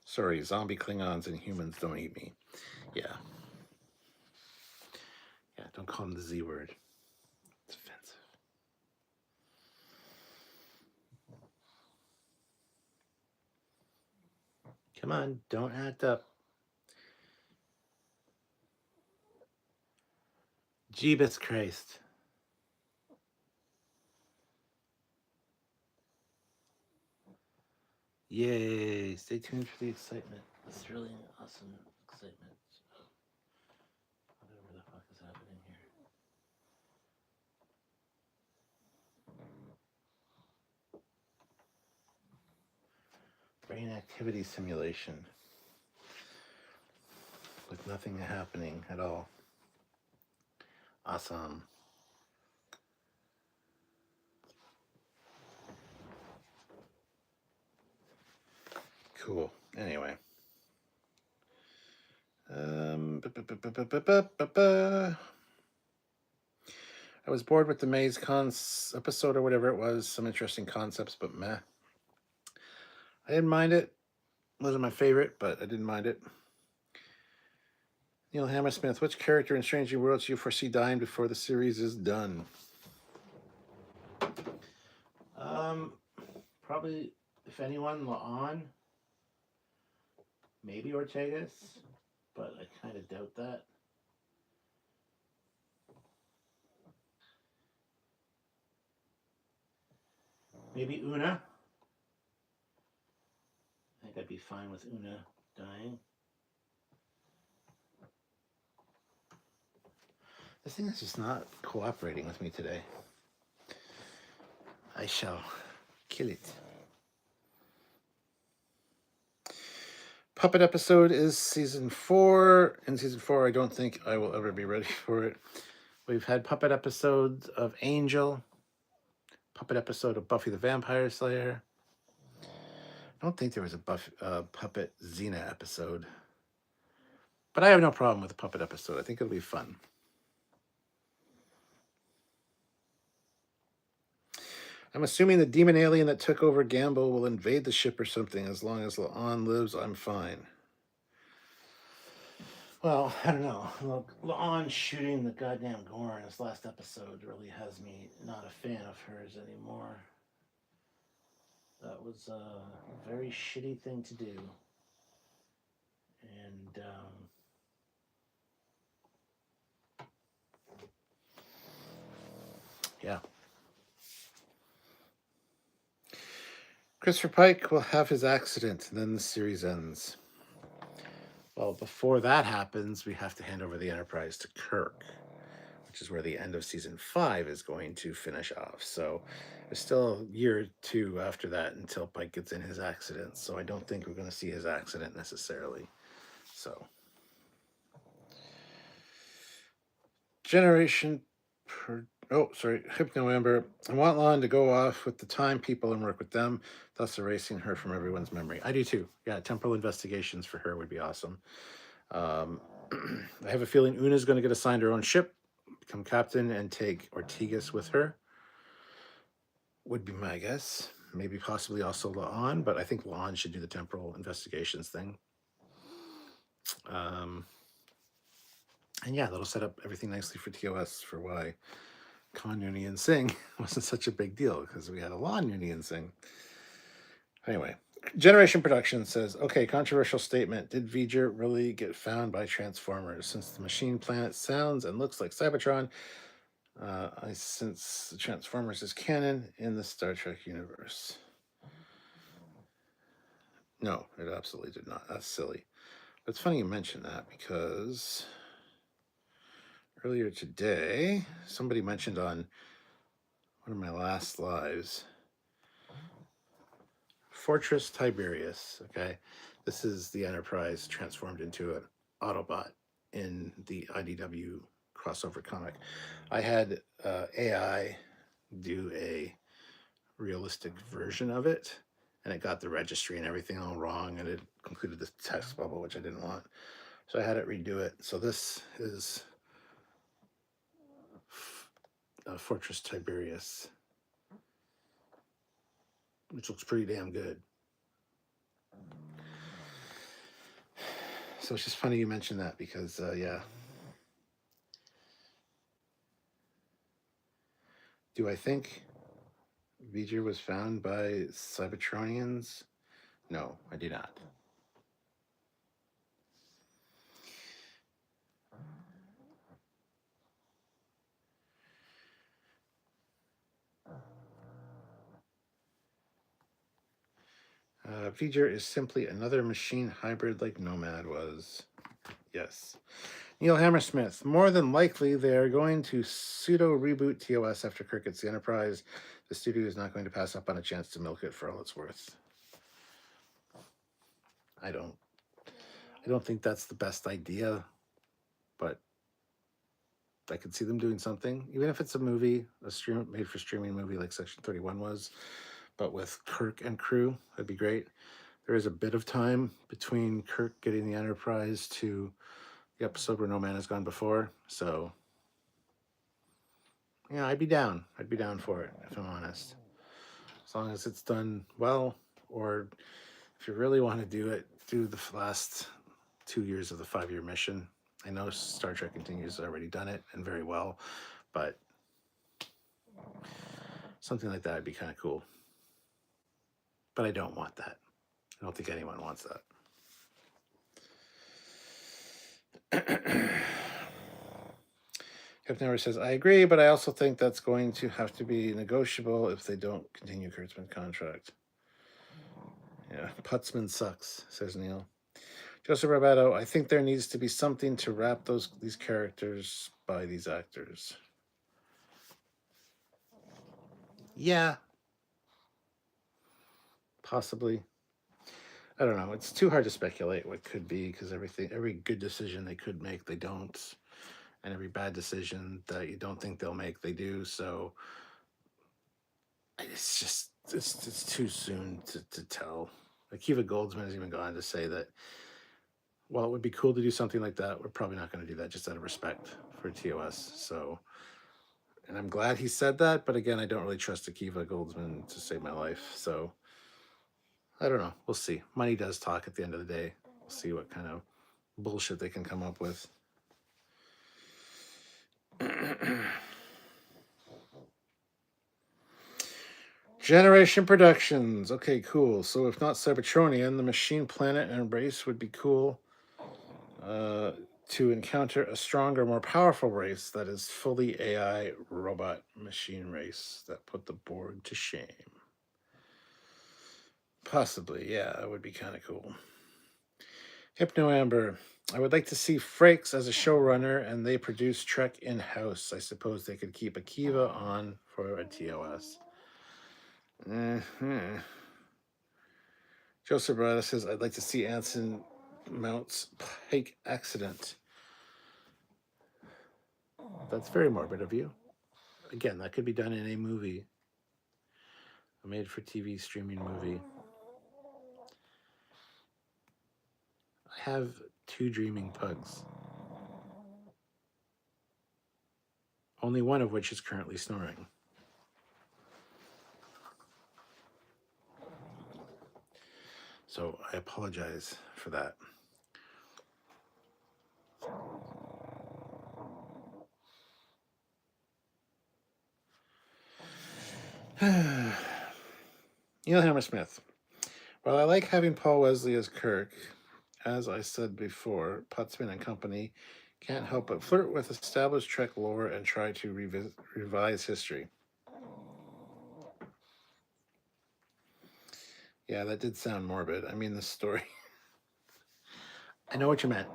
Sorry, zombie Klingons and humans don't eat me. Yeah. Yeah, don't call them the Z word. It's offensive. Come on, don't act up. Jeebus Christ. Yay, stay tuned for the excitement. It's really awesome excitement. Whatever the fuck is happening here. Brain activity simulation. With nothing happening at all. Awesome. Cool. Anyway. I was bored with the Maze Cons episode or whatever it was. Some interesting concepts, but meh. I didn't mind it. Wasn't my favorite, but I didn't mind it. Neil Hammersmith, which character in Strange New Worlds do you foresee dying before the series is done? Probably, if anyone, La'an. Maybe Ortegas, but I kind of doubt that. Maybe Una. I think I'd be fine with Una dying. This thing is just not cooperating with me today. I shall kill it. Puppet episode is season 4. In season 4, I don't think I will ever be ready for it. We've had puppet episodes of Angel, puppet episode of Buffy the Vampire Slayer. I don't think there was a puppet Xena episode. But I have no problem with the puppet episode. I think it'll be fun. I'm assuming the demon alien that took over Gamble will invade the ship or something. As long as La'an lives, I'm fine. Well, I don't know. Look, La'an shooting the goddamn gore in this last episode really has me not a fan of hers anymore. That was a very shitty thing to do. And, yeah. Christopher Pike will have his accident, and then the series ends. Well, before that happens, we have to hand over the Enterprise to Kirk, which is where the end of season 5 is going to finish off. So there's still a year or 2 after that until Pike gets in his accident. So I don't think we're going to see his accident necessarily. So Generation Oh, sorry. Hypno Amber. I want Lon to go off with the time people and work with them, thus erasing her from everyone's memory. I do too. Yeah, temporal investigations for her would be awesome. Um, I have a feeling Una's going to get assigned her own ship, become captain, and take Ortigas with her. Would be my guess. Maybe possibly also La'an, but I think La'an should do the temporal investigations thing. And yeah, that'll set up everything nicely for TOS for why Khan Nooney and Singh wasn't such a big deal, because we had a Lon Nooney and Singh. Anyway, Generation Production says, okay, controversial statement. Did V'ger really get found by Transformers? Since the machine planet sounds and looks like Cybertron, since Transformers is canon in the Star Trek universe. No, it absolutely did not. That's silly. But it's funny you mention that, because earlier today, somebody mentioned on one of my last lives, Fortress Tiberius. Okay, this is the Enterprise transformed into an Autobot in the IDW crossover comic. I had AI do a realistic version of it, and it got the registry and everything all wrong, and it included the text bubble, which I didn't want. So I had it redo it. So this is Fortress Tiberius, which looks pretty damn good. So it's just funny you mentioned that, because, yeah. Do I think V'ger was found by Cybertronians? No, I do not. V'ger is simply another machine hybrid like Nomad was. Yes. Neil Hammersmith. More than likely, they are going to pseudo reboot TOS after Kirk gets the Enterprise. The studio is not going to pass up on a chance to milk it for all it's worth. I don't think that's the best idea, but I could see them doing something, even if it's a movie, a made for streaming movie like Section 31 was, but with Kirk and crew. That'd be great. There is a bit of time between Kirk getting the Enterprise to the episode where no man has gone before, so yeah, I'd be down. I'd be down for it, if I'm honest. As long as it's done well, or if you really want to do it, do the last 2 years of the 5-year mission. I know Star Trek Continues has already done it, and very well, but something like that would be kind of cool. But I don't want that. I don't think anyone wants that. Hypnower says, I agree, but I also think that's going to have to be negotiable if they don't continue Kurtzman's contract. Yeah, Putzman sucks, says Neil. Joseph Roberto, I think there needs to be something to wrap these characters by these actors. Yeah. Possibly. I don't know. It's too hard to speculate what could be, because every good decision they could make, they don't. And every bad decision that you don't think they'll make, they do. So it's too soon to tell. Akiva Goldsman has even gone on to say that while it would be cool to do something like that, we're probably not going to do that, just out of respect for TOS. So, and I'm glad he said that, but again, I don't really trust Akiva Goldsman to save my life. So I don't know. We'll see. Money does talk at the end of the day. We'll see what kind of bullshit they can come up with. Generation Productions. Okay, cool. So if not Cybertronian, the machine planet and race would be cool to encounter a stronger, more powerful race that is fully AI robot machine race that put the Borg to shame. Possibly, yeah, that would be kind of cool. Hypno Amber. I would like to see Frakes as a showrunner, and they produce Trek in-house. I suppose they could keep Akiva on for a TOS. Mm-hmm. Joseph Brada says, I'd like to see Anson Mount's Pike accident. That's very morbid of you. Again, that could be done in a movie, a made-for-TV streaming movie. I have 2 dreaming pugs, only one of which is currently snoring. So I apologize for that. Neil Hammersmith. While I like having Paul Wesley as Kirk, as I said before, Putzman and company can't help but flirt with established Trek lore and try to revise history. Yeah, that did sound morbid. I mean, the story. I know what you meant.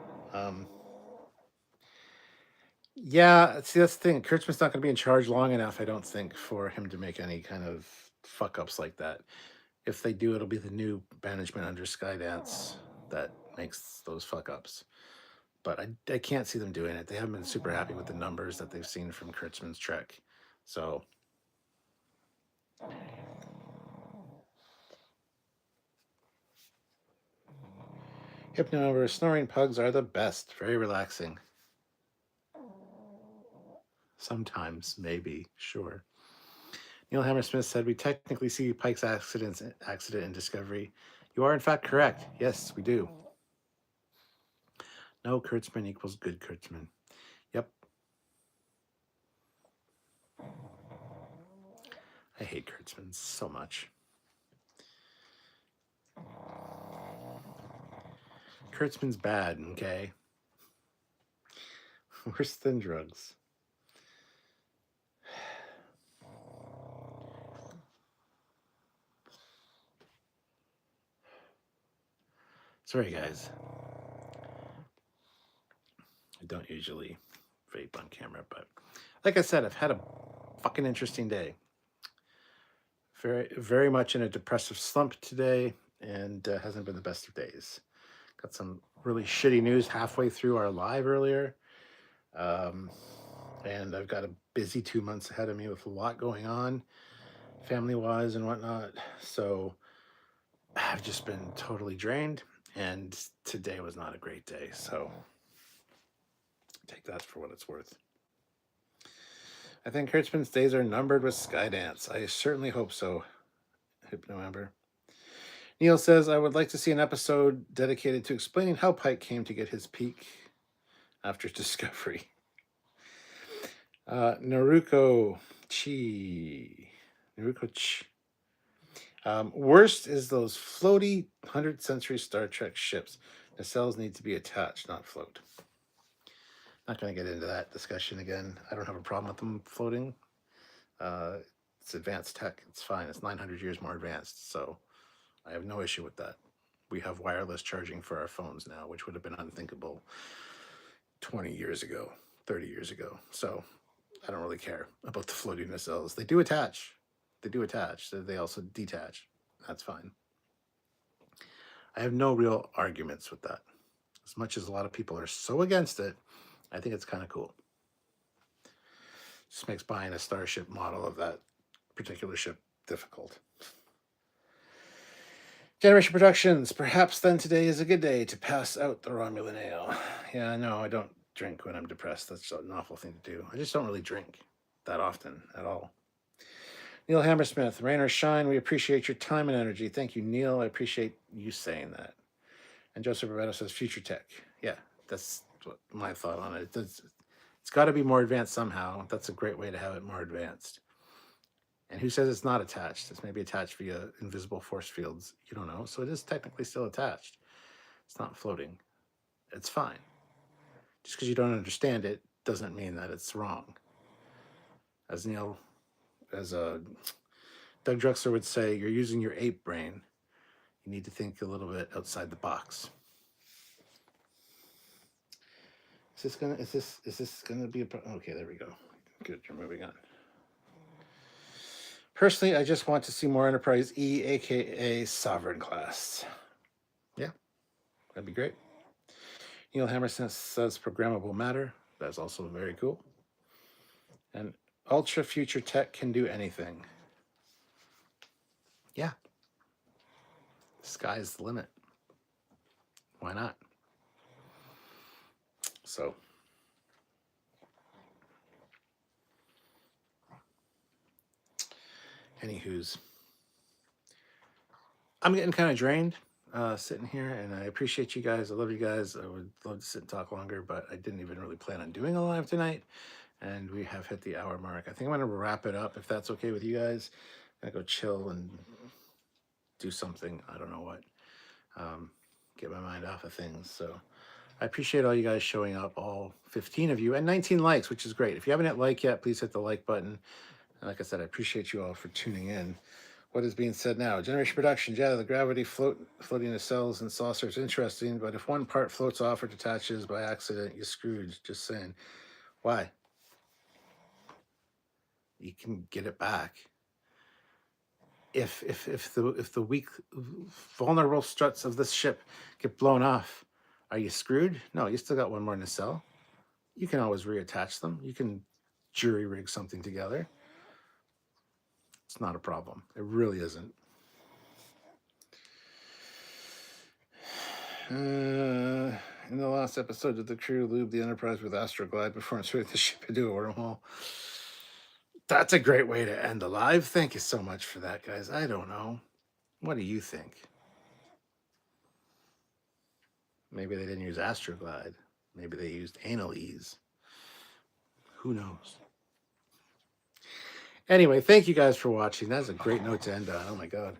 Yeah, see, that's the thing. Kurtzman's not going to be in charge long enough, I don't think, for him to make any kind of fuck ups like that. If they do, it'll be the new management under Skydance that makes those fuck ups. But I can't see them doing it. They haven't been super happy with the numbers that they've seen from Kurtzman's Trek. So. Hypno snoring pugs are the best. Very relaxing. Sometimes, maybe, sure. Neil Hammersmith said, "We technically see Pike's accident in Discovery. You are, in fact, correct. Yes, we do. No Kurtzman equals good Kurtzman. Yep. I hate Kurtzman so much. Kurtzman's bad, okay? Worse than drugs." Sorry, guys. I don't usually vape on camera, but like I said, I've had a fucking interesting day. Very, very much in a depressive slump today, and hasn't been the best of days. Got some really shitty news halfway through our live earlier. And I've got a busy 2 months ahead of me with a lot going on, family-wise and whatnot. So I've just been totally drained, and today was not a great day. So take that for what it's worth. I think Kurtzman's days are numbered with Skydance. I certainly hope so. Hypno Amber. Neil says, "I would like to see an episode dedicated to explaining how Pike came to get his peak after Discovery." Naruko Chi. Worst is those floaty 100th century Star Trek ships. Nacelles need to be attached, not float. Not going to get into that discussion again. I don't have a problem with them floating. It's advanced tech. It's fine. It's 900 years more advanced. So I have no issue with that. We have wireless charging for our phones now, which would have been unthinkable 20 years ago, 30 years ago. So I don't really care about the floating nacelles. They do attach. They also detach. That's fine. I have no real arguments with that. As much as a lot of people are so against it, I think it's kind of cool. Just makes buying a Starship model of that particular ship difficult. Generation Productions. Perhaps then today is a good day to pass out the Romulan ale. Yeah, no, I don't drink when I'm depressed. That's an awful thing to do. I just don't really drink that often at all. Neil Hammersmith, rain or shine, we appreciate your time and energy. Thank you, Neil. I appreciate you saying that. And Joseph Roberto says future tech. Yeah, that's what my thought on it. It's got to be more advanced somehow. That's a great way to have it more advanced. And who says it's not attached? It's maybe attached via invisible force fields. You don't know. So it is technically still attached. It's not floating. It's fine. Just because you don't understand it doesn't mean that it's wrong. As Doug Drexler would say, you're using your ape brain. You need to think a little bit outside the box. Is this gonna be a okay? There we go. Good, you're moving on. Personally, I just want to see more Enterprise E, aka Sovereign class. Yeah, that'd be great. Neil Hammersmith says programmable matter. That's also very cool. And ultra future tech can do anything. Yeah. Sky's the limit. Why not? So, anywho's, I'm getting kind of drained sitting here, and I appreciate you guys. I love you guys. I would love to sit and talk longer, but I didn't even really plan on doing a live tonight, and we have hit the hour mark. I think I'm going to wrap it up if that's okay with you guys. I'm going to go chill and do something. I don't know what. Get my mind off of things. So I appreciate all you guys showing up, all 15 of you, and 19 likes, which is great. If you haven't hit like yet, please hit the like button. And like I said, I appreciate you all for tuning in. What is being said now? Generation production, yeah, the gravity floating the cells and saucers, interesting, but if one part floats off or detaches by accident, you're screwed. Just saying. Why? You can get it back. If the weak, vulnerable struts of this ship get blown off, are you screwed? No, you still got one more nacelle. You can always reattach them. You can jury rig something together. It's not a problem. It really isn't. In the last episode, did the crew lube the Enterprise with Astroglide before inserting the ship into a wormhole? That's a great way to end the live. Thank you so much for that, guys. I don't know. What do you think? Maybe they didn't use Astroglide. Maybe they used anal ease. Who knows? Anyway, thank you guys for watching. That's a great note to end on. Oh my God.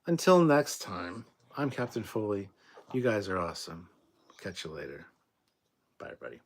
Until next time, I'm Captain Foley. You guys are awesome. Catch you later. Bye, everybody.